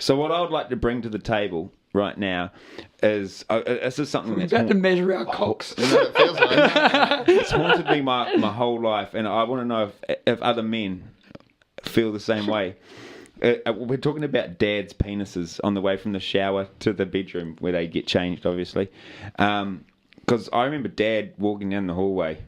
So what I would like to bring to the table right now is this is something We're that's about to measure our cocks. You know what it feels like. it's haunted me my whole life, and I want to know if other men feel the same way. We're talking about dads' penises on the way from the shower to the bedroom where they get changed, obviously. Because I remember Dad walking down the hallway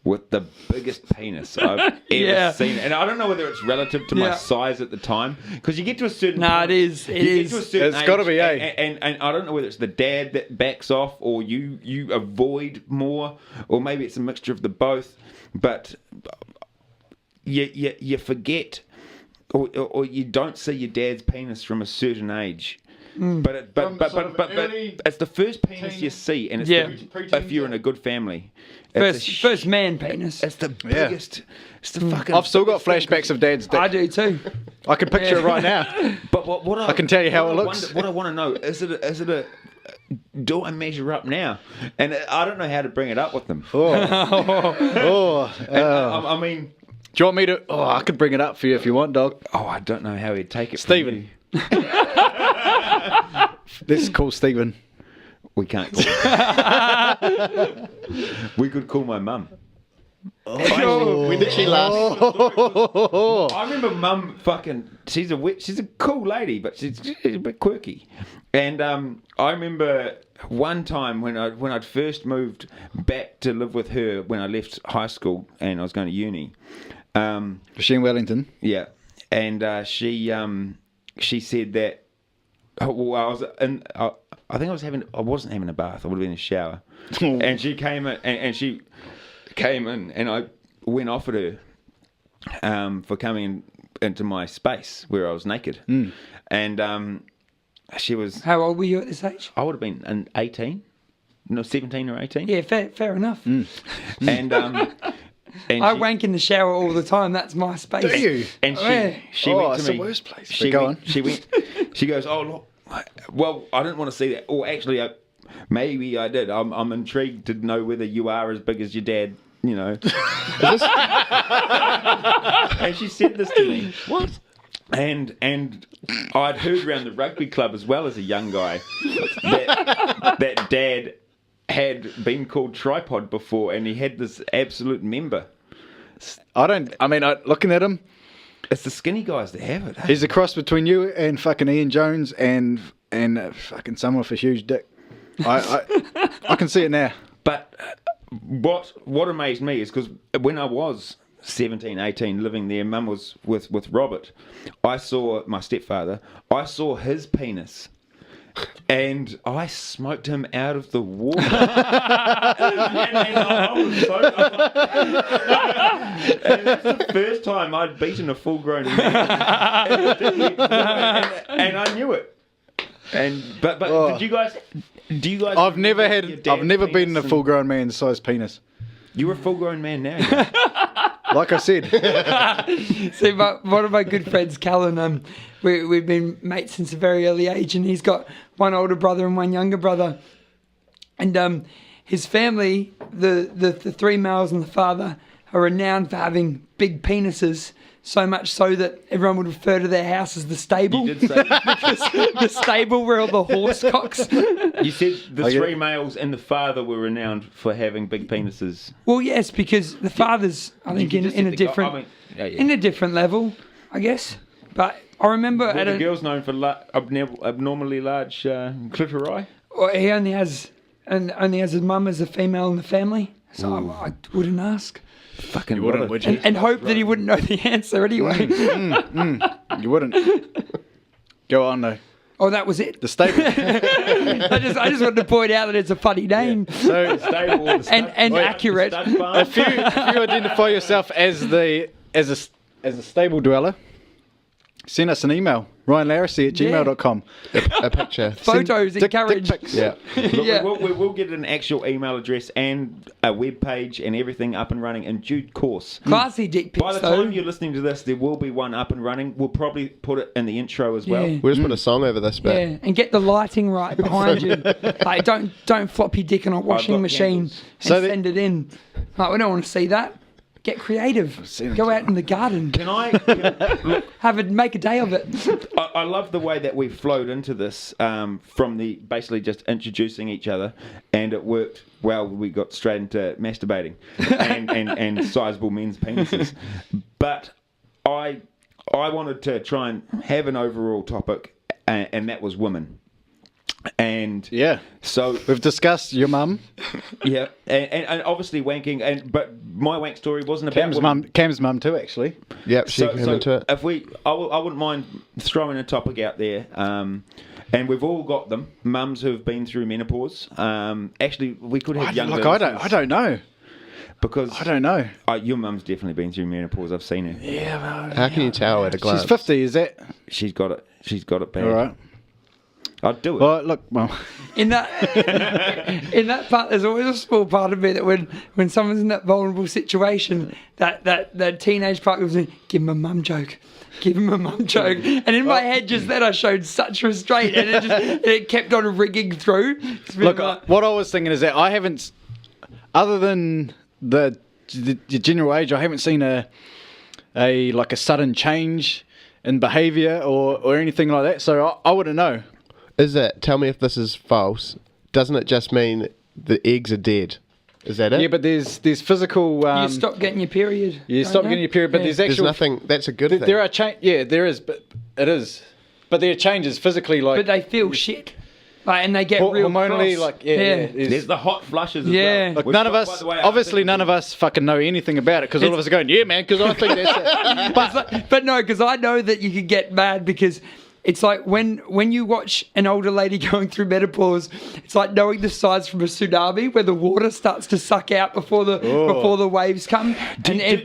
with the biggest penis I've ever seen. And I don't know whether it's relative to my size at the time. Because you get to a certain point, it is. It is. It's got to be, and I don't know whether it's the dad that backs off or you avoid more, or maybe it's a mixture of the both. But you forget, or you don't see your dad's penis from a certain age. But it's the first penis you see, and it's if you're in a good family. First man penis. It's the biggest. It's the fucking. I've still got flashbacks of Dad's dick. I do too. I can picture it right now. But what I can tell you how it looks. What I want to know is it a do I measure up now? And I don't know how to bring it up with them. I mean, do you want me to? Oh, I could bring it up for you if you want, dog. Oh, I don't know how he'd take it. Stephen. Let's call Stephen. We can't call We could call my mum. When did she last? I remember Mum fucking. She's a cool lady, but she's a bit quirky. And I remember one time when I'd first moved back to live with her when I left high school and I was going to uni. Was she in Wellington? Yeah, and she said that. Well, I think I wasn't having a bath. I would have been in a shower. And she came in, and she came in, and I went off at her for coming into my space where I was naked. And she was. How old were you at this age? I would have been 18, no, 17 or 18. Yeah, fair enough. And I wank in the shower all the time. That's my space. Do you? And she went to it's me. the worst place. She goes, oh look. Well, I didn't want to see that. Or actually, maybe I did. I'm intrigued to know whether you are as big as your dad. You know. And she said this to me. What? And I'd heard around the rugby club as well as a young guy that Dad had been called tripod before, and he had this absolute member. Looking at him, It's the skinny guys that have it. Eh? he's a cross between you and fucking Ian Jones and fucking someone with a huge dick. I can see it now. But what amazed me is because when I was 17, 18, living there, Mum was with Robert. I saw my stepfather. I saw his penis. And I smoked him out of the water. and that's the first time I'd beaten a full-grown man. And I knew it. But did you guys? Do you guys? I've never been in a full-grown man's size penis. You're a full-grown man now. Like I said. See, one of my good friends, Callan, we've been mates since a very early age, and he's got one older brother and one younger brother. And his family, the three males and the father, are renowned for having big penises, so much so that everyone would refer to their house as the stable. You did say Because the stable where all the horse cocks. You said the three males and the father were renowned for having big penises. Well, yes, because the father's, I think, in a different in a different level, I guess. But I remember Were the girls known for abnormally large clitori? Well, he only has his mum as a female in the family, so I wouldn't ask. Fucking You wouldn't, would you? And hope that he wouldn't know the answer anyway. You wouldn't. Go on though. Oh, that was it. The stable. I just wanted to point out that it's a funny name. So and accurate. if you identify yourself as a stable dweller, send us an email. RyanLarissy@gmail.com. A picture. Photos encouraged. Dick pics. Yeah. Look, Yeah. we'll get an actual email address and a web page and everything up and running in due course. Classy dick pics, By the though. time you're listening to this, there will be one up and running. We'll probably put it in the intro as well. Yeah. We'll just put a song over this bit. Yeah, and get the lighting right behind you. Like, don't flop your dick in a washing got machine candles. and send it in. Like, we don't want to see that. Get creative. seen Go them. out in the garden. Look, Make a day of it. I love the way that we flowed into this from the basically just introducing each other, and it worked well. We got straight into masturbating and sizable men's penises. But I wanted to try and have an overall topic, and that was women. And Yeah. so We've discussed your mum. yeah, and obviously wanking, but my wank story wasn't about Cam's mum too, actually. Yep, she came into it. If I wouldn't mind throwing a topic out there, and we've all got them. Mums who've been through menopause. Actually, we could have younger. I don't know. Because I don't know. Your mum's definitely been through menopause. I've seen her. Yeah, How can you tell at a glance? she's 50. Is that She's got it. She's got it bad. all right? I'd do it. Well, look, well, In that part, there's always a small part of me that when someone's in that vulnerable situation, that teenage part goes in, give him a mum joke. Give him a mum joke. And in my head, just then, I showed such restraint, and it kept on rigging through. look. What I was thinking is that I haven't, other than the general age, I haven't seen a sudden change in behaviour or anything like that. So I wouldn't know. Is it? Tell me if this is false. Doesn't it just mean the eggs are dead? Is that it? Yeah, but there's physical. you stop getting your period. You stop getting your period, but there's There's actual. nothing. That's a good thing. There are Yeah, there is, but it is. But there are changes physically, like. But they feel shit. Like, and they get real hormonally, cross. like There's the hot flushes as Yeah. well. Look, Which, none of by us, the way, obviously, none of us fucking know anything about it because all of us are going, yeah, man, because I think that's it. But no, because I know that you could get mad because it's like when you watch an older lady going through menopause, it's like knowing the size from a tsunami where the water starts to suck out before the waves come, and if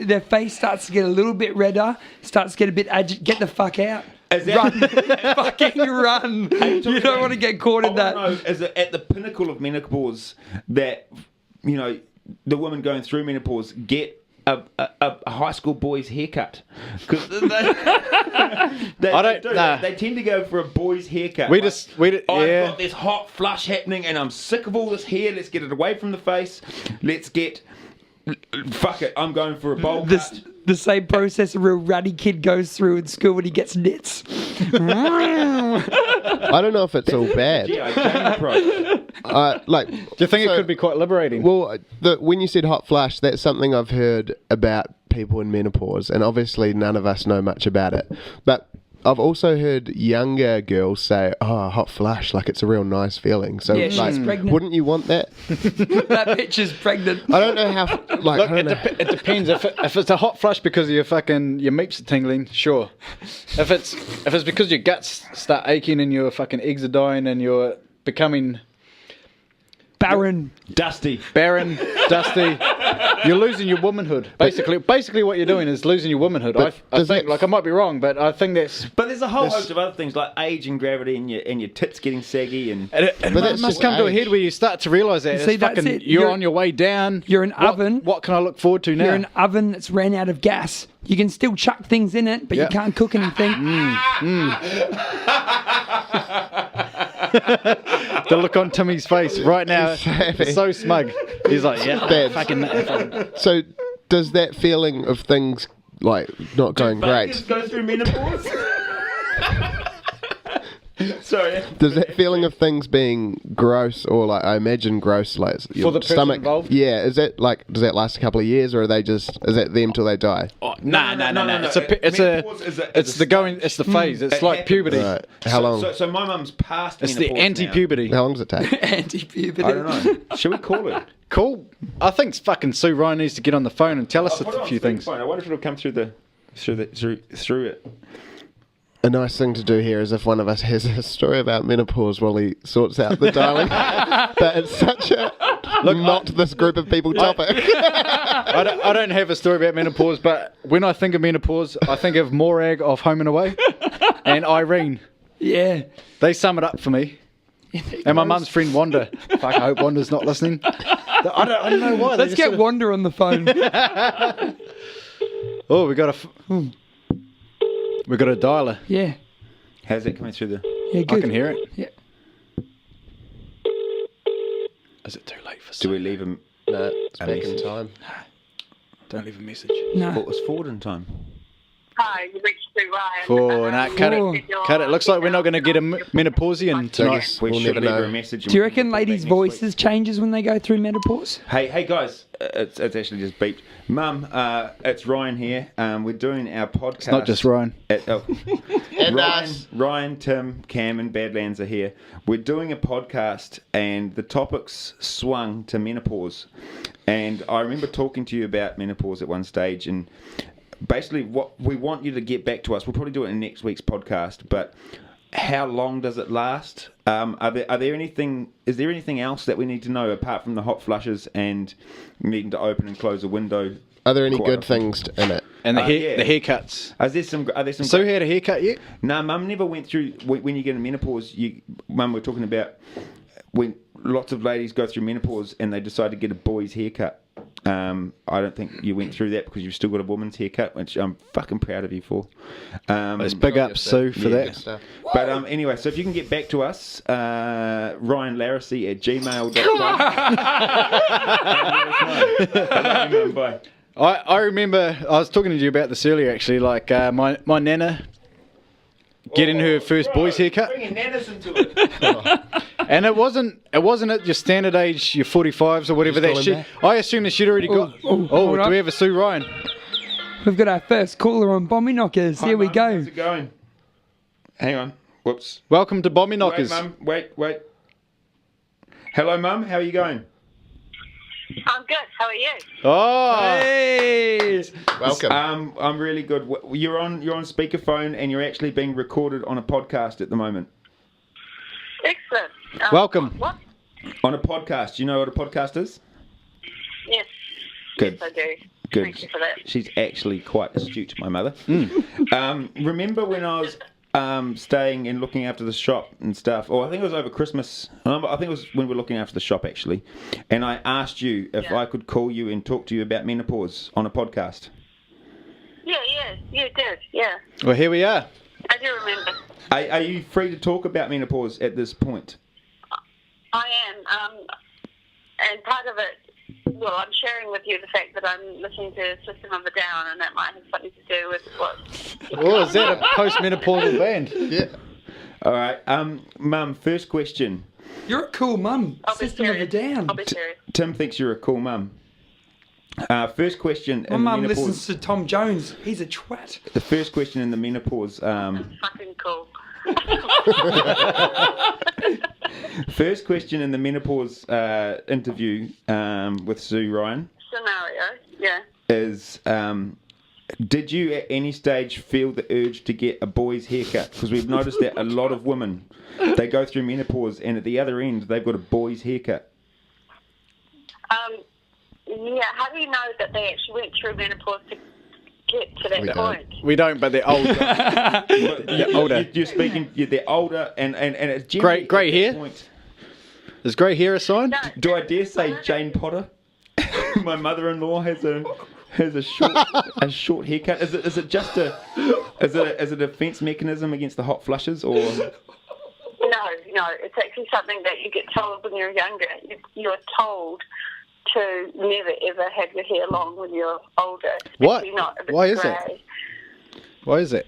their face starts to get a little bit redder, starts to get a bit get the fuck out. Run, fucking run! You don't want to get caught in that. Is it at the pinnacle of menopause that the women going through menopause get a high school boy's haircut? Because they tend to go for a boy's haircut. I've got this hot flush happening, and I'm sick of all this hair. Let's get it away from the face. Fuck it, I'm going for a bowl cut. The same process a real ruddy kid goes through in school when he gets nits. I don't know if it's all bad. Yeah, Jane Pro. Do you think it could be quite liberating? Well, when you said hot flush, that's something I've heard about people in menopause, and obviously none of us know much about it. But I've also heard younger girls say, "Oh, hot flush, like it's a real nice feeling." So, Yeah, she's pregnant. Wouldn't you want that? That bitch is pregnant. I don't know how. Look, it depends. If it's a hot flush because your meeps are tingling, sure. If it's because your guts start aching and your fucking eggs are dying and you're becoming Barren. Dusty. dusty, you're losing your womanhood. Basically, what you're doing is losing your womanhood. I think, like, I might be wrong, but I think that's. But there's a whole host of other things like age and gravity and your tits getting saggy and. But that must come to a head where you start to realise that See, that's it. you're on your way down. You're an oven. What can I look forward to now? You're an oven that's ran out of gas. You can still chuck things in it, but you can't cook anything. The look on Timmy's face right now is so smug. He's like, yeah, Bad. fucking. So, does that feeling of things like not going great? Go through menopause. Sorry. Does that feeling of things being gross, or like I imagine gross, like your For the person stomach involved? Yeah, is that like, does that last a couple of years, or is that them till they die? Oh, No. It's the phase. It's It like happens. puberty. Right. How long? So my mum's past It's the menopause now. anti-puberty. How long does it take? Anti-puberty. I don't know. Should we call it? Cool. I think fucking Sue Ryan needs to get on the phone and tell us Put it a on few things. speakerphone. I wonder if it'll come through it. A nice thing to do here is if one of us has a story about menopause while he sorts out the dialing. But it's such a this group of people topic. I don't have a story about menopause, but when I think of menopause, I think of Morag of Home and Away and Irene. Yeah. They sum it up for me. And my mum's friend Wanda. Fuck, I hope Wanda's not listening. I don't know why. Let's get Wanda on the phone. Oh, we got a dialer. Yeah. How's that coming through the... Yeah, good. I can hear it. Yeah. Is it too late for Do we leave him... No, it's back in message? time. Don't leave a message. No. What was forward in time? Hi, you reached through Ryan. Cut Four. it. Cut it. Looks like we're not going to get a menopausian So I tonight. guess We we'll should never leave her know. a message. Do you reckon ladies' voices changes when they go through menopause? Hey guys, it's actually just beeped. Mum, it's Ryan here. We're doing our podcast. It's not just Ryan. And Ryan, Tim, Cam, and Badlands are here. We're doing a podcast, and the topics swung to menopause. And I remember talking to you about menopause at one stage, and basically what we want you to get back to us. We'll probably do it in next week's podcast, but how long does it last? Are there anything? Is there anything else that we need to know apart from the hot flushes and needing to open and close a window? Are there any Quite good often. things in it? And the Yeah. the haircuts. Are there some? Sue had a haircut yet? No, Mum never went through. When you get in menopause, Mum, we're talking about when lots of ladies go through menopause and they decide to get a boy's haircut. I don't think you went through that because you've still got a woman's haircut, which I'm fucking proud of you for. Let's big up Sue for Good that. stuff. But anyway, so if you can get back to us, ryanlarracy@gmail.com. Bye. I remember I was talking to you about this earlier actually. Like my nana getting her first boy's haircut, Bringing nanas into it. and it wasn't at your standard age, your 45s or whatever that calling shit. back? I assume that she'd already got. hold do up. we have a Sue Ryan? We've got our first caller on Bommyknockers. Here we Hi, Mum, go. How's it going? Hang on. Whoops. Welcome to Wait, Bommyknockers. Mum. Wait. Hello, Mum. How are you going? I'm good. How are you? Oh, Hey! Welcome. I'm really good. You're on speakerphone and you're actually being recorded on a podcast at the moment. Excellent. Welcome. What? On a podcast. Do you know what a podcast is? Yes. Good. Yes, I do. Good. Thank you for that. She's actually quite astute, my mother. Remember when I was staying and looking after the shop and stuff? Or I think it was over Christmas. I think it was when we were looking after the shop, actually. And I asked you if I could call you and talk to you about menopause on a podcast. Yeah, you did. Yeah, well here we are. I do remember. Are you free to talk about menopause at this point? I am. And part of it, well, I'm sharing with you the fact that I'm listening to System of a Down, and that might have something to do with what. Oh, is that a postmenopausal band? Yeah. All right. Mum, first question. You're a cool mum. I'll be System of a serious. Down. I'll be serious. Tim thinks you're a cool mum. First question. My in mum menopause- listens to Tom Jones. He's a twat. The first question in the menopause. Fucking cool. First question in the menopause interview with Sue Ryan Scenario. Yeah. is: did you at any stage feel the urge to get a boy's haircut? Because we've noticed that a lot of women, they go through menopause and at the other end they've got a boy's haircut. Yeah. How do you know that they actually went through menopause to get to that We don't. point? We don't, but they're older. They're older. You're speaking. They're older and it's generally Grey at that hair? point- Is grey hair a sign? No. Do I dare say Jane Potter? My mother-in-law has a short haircut. Is it just a defense mechanism against the hot flushes or? No, it's actually something that you get told when you're younger. You're told to never ever have your hair long when you're older. What? Especially not if it's Why is grey. that? Why is that?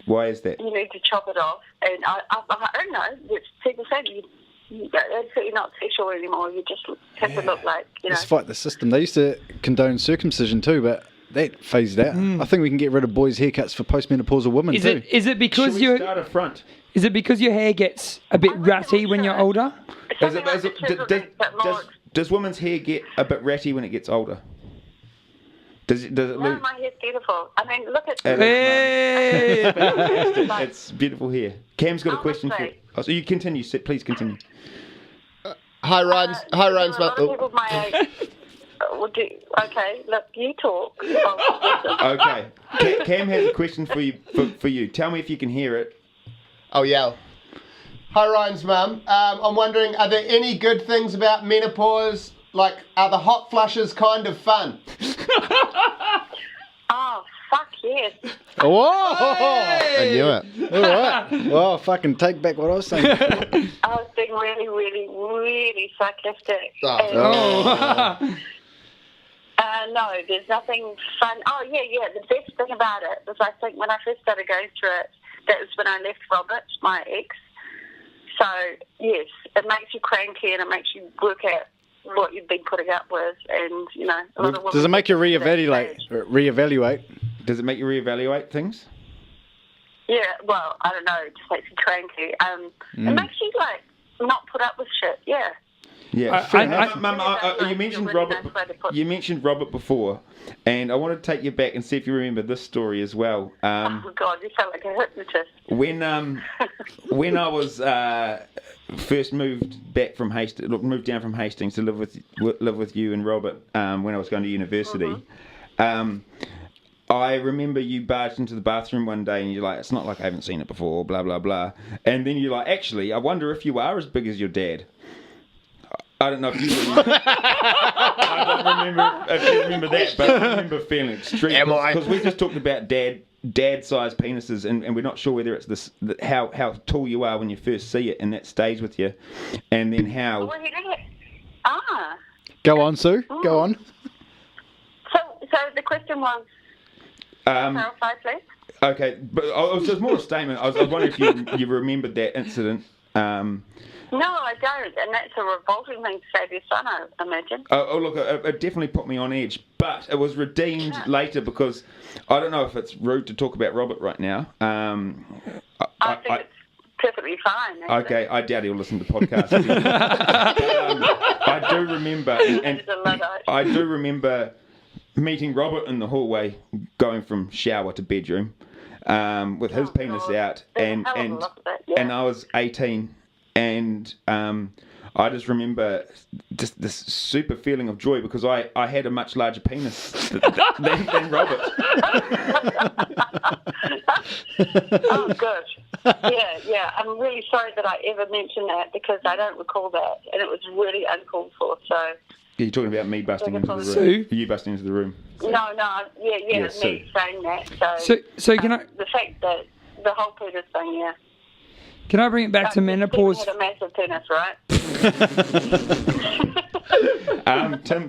Why is that? You need to chop it off. And I don't know. It's people say you're not sexual anymore. You just have to look like, Let's fight the system. They used to condone circumcision too, but that phased out. I think we can get rid of boys' haircuts for postmenopausal women Is too. it because Should we start up front? is it because your hair gets a bit I reckon ratty we when you're should. older? Does women's hair get a bit ratty when it gets older? Does it No, lose? my hair's beautiful. I mean, look at Hey! It's beautiful hair. Cam's got a question for. Honestly. Oh, so you continue. Please continue. Hi, Ryan's. Hi, there Ryan's are a lot mum. of people my age would do. Okay, look, you talk. Okay. Cam has a question for you. For you. Tell me if you can hear it. Oh, yeah. Hi, Ryan's mum. I'm wondering, are there any good things about menopause? Like, are the hot flushes kind of fun? Oh, fuck yes. Whoa! I knew it. All right. Well, fucking take back what I was saying. I was being really, really, really sarcastic. Oh. And, No, there's nothing fun. Oh, yeah. The best thing about it was, I think, when I first started going through it, that was when I left Robert, my ex. So, yes, it makes you cranky and it makes you work at what you've been putting up with. And, a lot of women... Does it make you reevaluate? Does it make you reevaluate things? Yeah, well, I don't know. It just makes you cranky. It makes you, not put up with shit, yeah. Yeah, Mum, you mentioned Robert. You mentioned Robert before, and I want to take you back and see if you remember this story as well. Oh God, you sound like a hypnotist. When I was first moved down from Hastings to live with you and Robert when I was going to university. I remember you barged into the bathroom one day and you're like, it's not like I haven't seen it before, blah blah blah, and then you're like, actually, I wonder if you are as big as your dad. I don't know if you remember. I don't remember if you remember that, but I remember feeling extreme. Because we just talked about dad-sized penises, and we're not sure whether it's how tall you are when you first see it, and that stays with you, and then how. Well, Go on, Sue. Go on. So the question was. Clarify, please. Okay, but it was just more a statement. I was wondering if you remembered that incident. No, I don't, and that's a revolting thing to say to your son, I imagine. Oh, look, it definitely put me on edge, but it was redeemed later because I don't know if it's rude to talk about Robert right now. I think it's perfectly fine. Actually. Okay, I doubt he'll listen to the podcast. I do remember, and I do remember meeting Robert in the hallway, going from shower to bedroom, with his penis out, and I was 18. And I just remember just this super feeling of joy because I had a much larger penis than Robert. Oh, good. Yeah. I'm really sorry that I ever mentioned that because I don't recall that, and it was really uncalled for. So. You're talking about me busting into the room. Sue? You busting into the room. No, yeah, me Sue. saying that. So can I? The fact that the whole penis thing, yeah. Can I bring it back to menopause? You had a massive penis, right?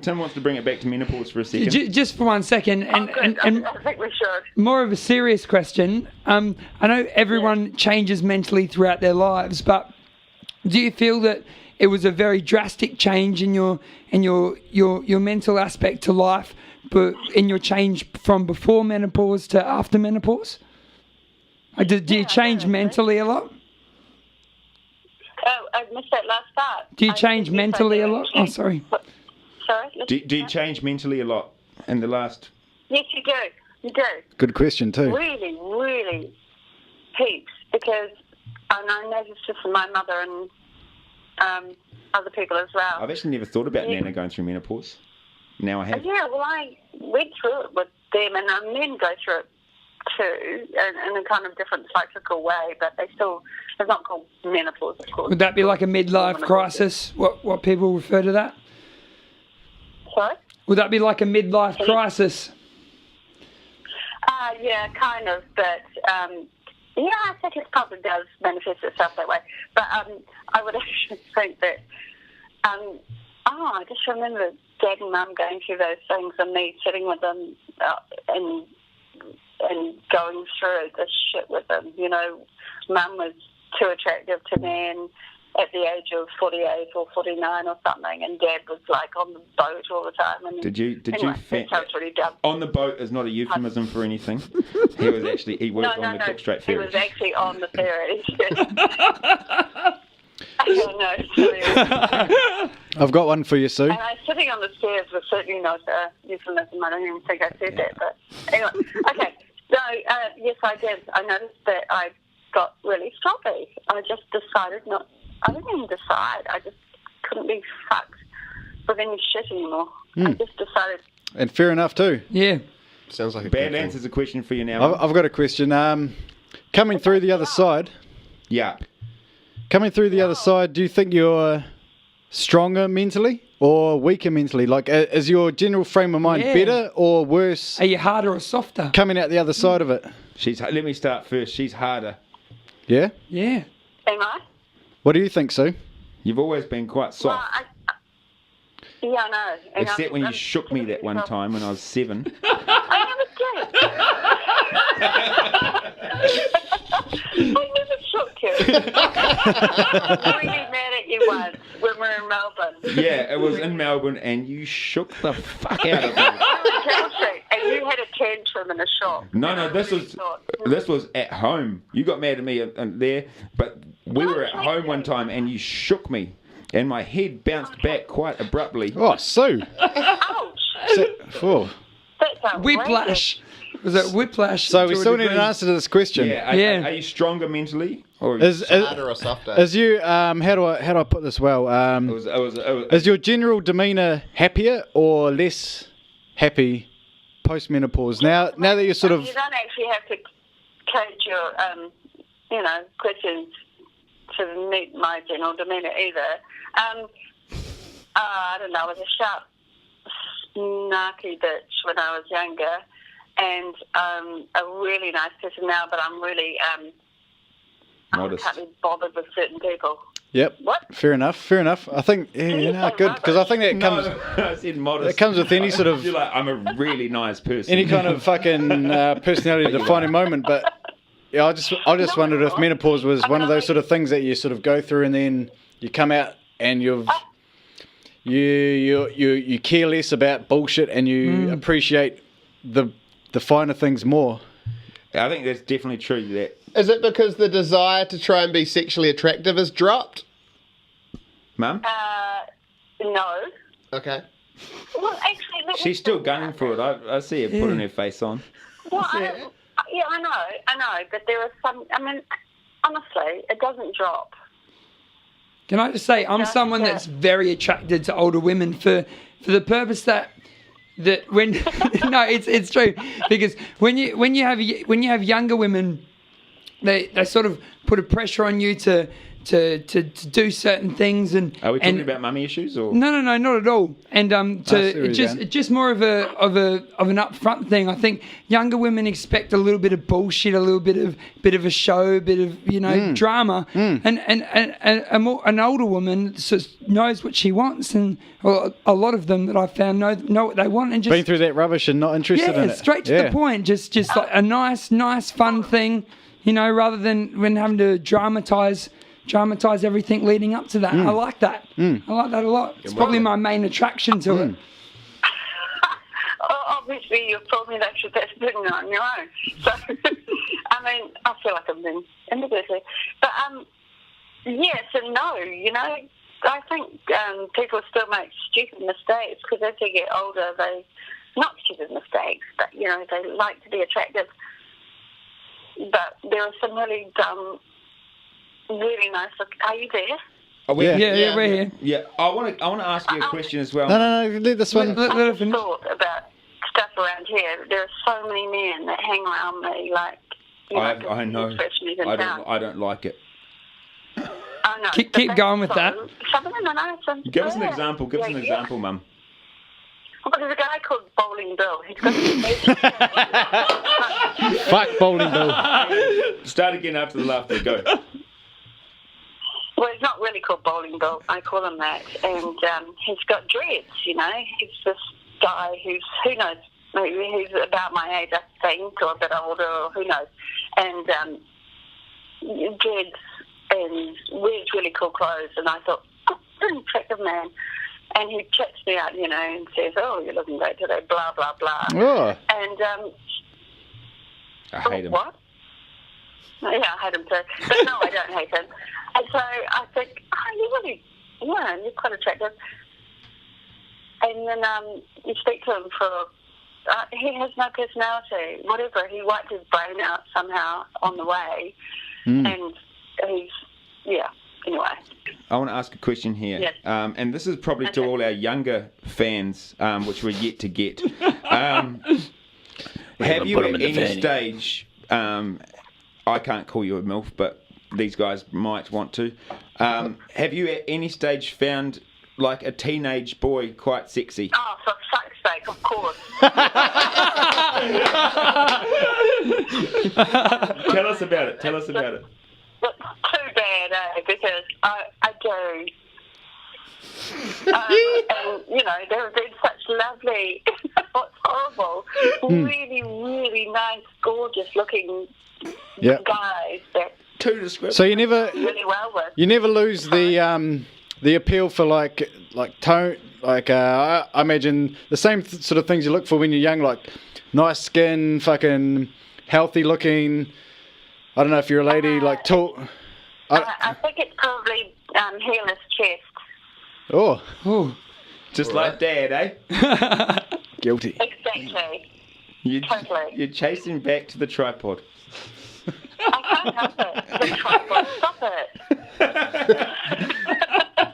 Tim wants to bring it back to menopause for a second. Just for 1 second, and I think we should. More of a serious question. I know everyone changes mentally throughout their lives, but do you feel that it was a very drastic change in your mental aspect to life, but in your change from before menopause to after menopause? Do you change mentally a lot? Oh, I missed that last part. Do you change mentally a lot? Oh, sorry. Sorry? Do you change mentally a lot in the last... Yes, you do. You do. Good question, too. Really, really heaps. Because I noticed this from my mother and other people as well. I've actually never thought about Nana going through menopause. Now I have. Yeah, well, I went through it with them, and men go through it too, in a kind of different cyclical way, but it's not called menopause, of course. Would that be like a midlife crisis? What people refer to that? Sorry? Would that be like a midlife crisis? Yeah, kind of, but yeah, I think it probably does manifest itself that way. But I would actually think that I just remember Dad and Mum going through those things and me sitting with them and going through this shit with them. Mum was too attractive to men at the age of 48 or 49 or something, and Dad was like on the boat all the time. And Did you that sounds really dumb. On the boat is not a euphemism for anything. He worked on the Cook Strait ferry. He was actually on the ferry. I don't know. I've got one for you, Sue. And sitting on the stairs was certainly not a euphemism. I don't even think I said that. But anyway, okay. So, yes, I did. I noticed that I got really stroppy. I just decided not... I didn't even decide. I just couldn't be fucked with any shit anymore. I just decided... And fair enough, too. Yeah. Sounds like a Bad good answer's a question for you now. I've got a question. Coming through the other side... Yeah. Coming through the other side, do you think you're stronger mentally or weaker mentally? Like, is your general frame of mind better or worse? Are you harder or softer? Coming out the other side of it. Let me start first. She's harder. Yeah? Yeah. Am I? What do you think, Sue? You've always been quite soft. Well, Yeah, I know. And Except when you shook me that one time when I was 7. I never did. I never shook you. I was really mad at you once when we were in Melbourne. Yeah, it was in Melbourne, and you shook the fuck out of me. And you had a tantrum in a shop. No, this was at home. You got mad at me there, but we were at home one time, and you shook me, and my head bounced back quite abruptly. Oh, Sue. Ouch. Oh. That's outrageous. Whiplash. Was it whiplash? So we to a still need degree? an answer to this question. Yeah, are you stronger mentally? Or Harder or softer? Is you how do I put this well? it was Is your general demeanour happier or less happy post menopause? Now that you're sort of You don't actually have to code your, questions to meet my general demeanour either. I don't know. I was a sharp, snarky bitch when I was younger, and a really nice person now. But I'm really I modest. can't be bothered with certain people. Yep. What? Fair enough. I think good because I think that comes I said modest. it comes with any sort of You're like, I'm a really nice person. any kind of fucking personality defining moment. But yeah, I just wondered if menopause was one of those sort of things that you sort of go through and then you come out and you care less about bullshit and you appreciate the finer things more. I think that's definitely true. That Is it because the desire to try and be sexually attractive has dropped? Mum, No. Okay. Well, actually, let me she's still think gunning about for it. I see her putting her face on. Well, I know, but there are some. I mean, honestly, it doesn't drop. Can I just say, I'm someone that's very attracted to older women for the purpose that when no, it's true, because when you have younger women, they sort of put a pressure on you to do certain things, and Are we talking about mummy issues or? No, not at all. And it's just more of an upfront thing. I think younger women expect a little bit of bullshit, a little bit of a show, a bit of drama, and an older woman knows what she wants, and a lot of them that I've found know what they want, and just Been through that rubbish and not interested in it. straight to the point. Just like a nice fun thing, rather than when having to dramatize everything leading up to that. I like that. I like that a lot. It's probably my main attraction to it. Obviously, you've told me that you're best doing it on your own. So, I mean, I feel like I've been individually. But, yes and no, I think people still make stupid mistakes because as they get older, not stupid mistakes, but, they like to be attractive. But there are some really dumb, really nice look. Are you there? Yeah, we're here. Yeah, I want to ask you a question as well. No, let this one. Let her finish. Thought about stuff around here. There are so many men that hang around me like. I know. I don't like it. I know. Keep going with that. Some of them are nice. Give us an example. Give us an example, Mum. Well, there's a guy called Bowling Bill. He's got Fuck Bowling Bill. Start again after the laughter. Go. Well, he's not really called Bowling Bill. I call him that. And he's got dreads, He's this guy who knows, maybe he's about my age, I think, or a bit older, or who knows. And dreads and wears really cool clothes. And I thought, an attractive man. And he checks me out, and says, "Oh, you're looking great today," blah, blah, blah. Oh. And, I hate him. What? Yeah, I hate him too. But no, I don't hate him. And so I think, you're quite attractive. And then you speak to him for, he has no personality, whatever. He wiped his brain out somehow on the way. And he's, anyway. I want to ask a question here. Yes. And this is probably to all our younger fans, which we're yet to get. Have you at any stage, I can't call you a MILF, but these guys might want to. Have you at any stage found like a teenage boy quite sexy? Oh, for fuck's sake, of course. Tell us about it. But too bad, because I do. And, you know, they've been such lovely, what's horrible, really, really nice, gorgeous-looking guys that Two descriptions. So you never really well with. you never lose the appeal for like tone, like I imagine the same sort of things you look for when you're young, like nice skin, fucking healthy looking. I don't know if you're a lady, like tall. I think it's probably hairless chest. Oh, Oh, Just like Dad, eh? guilty. Exactly. You're chasing back to the tripod. I can't help it. The tripod, stop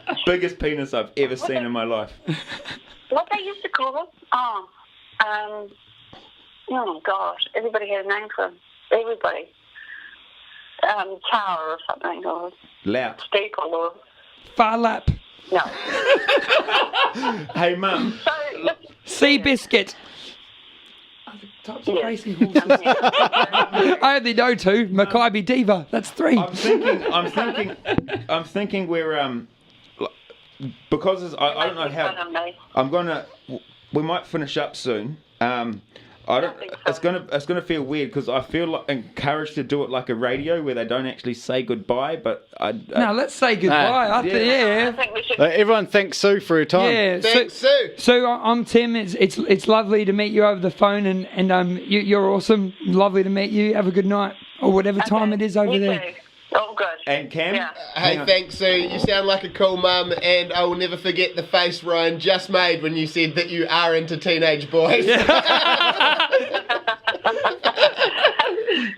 it. Biggest penis I've ever seen in my life. What they used to call it? Oh gosh, everybody had a name for him. Everybody. Tower or something, or Loud. steeple, or far lap. no. Hey, Mum. So, Sea biscuit. Other types of yeah. racing horses. I only know two. Maccabi Diva. That's three. I'm thinking we're because I don't know how. We might finish up soon. I don't. think so. It's gonna feel weird because I feel like encouraged to do it like a radio where they don't actually say goodbye. But No, let's say goodbye. I I think we should. Everyone thanks Sue for her time. Yeah. Thanks, Sue. So I'm Tim. It's lovely to meet you over the phone, and you're awesome. Lovely to meet you. Have a good night or whatever time it is over You there. too. All good. And Cam. Yeah. Hey, thanks, Sue. You sound like a cool mum, and I will never forget the face Ryan just made when you said that you are into teenage boys.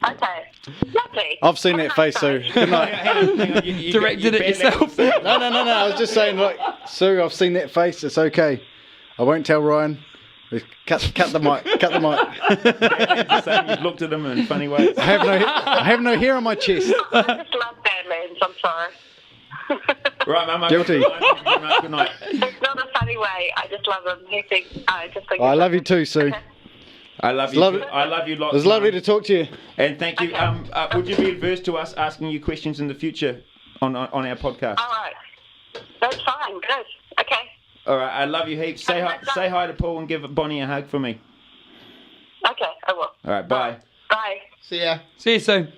Okay. Lovely. I've seen that face, Sue. Good night. Hang on, you Directed it yourself. No. I was just saying, like, Sue, I've seen that face. It's okay. I won't tell Ryan. Cut the mic. Cut the mic. You've looked at him in funny ways. I have no hair on my chest. I just love Badlands. I'm sorry. Right, Mum. Guilty. Good night. It's not a funny way. I just love him. I just think. I love you too, Sue. I love you. Lovely. I love you lots. It was lovely Mum. to talk to you. And thank you. Okay. Would you be adverse to us asking you questions in the future on our podcast? All right. That's fine. Good. Okay. All right. I love you heaps. Say hi to Paul and give Bonnie a hug for me. Okay. I will. All right. Bye. Bye. See ya. See you soon.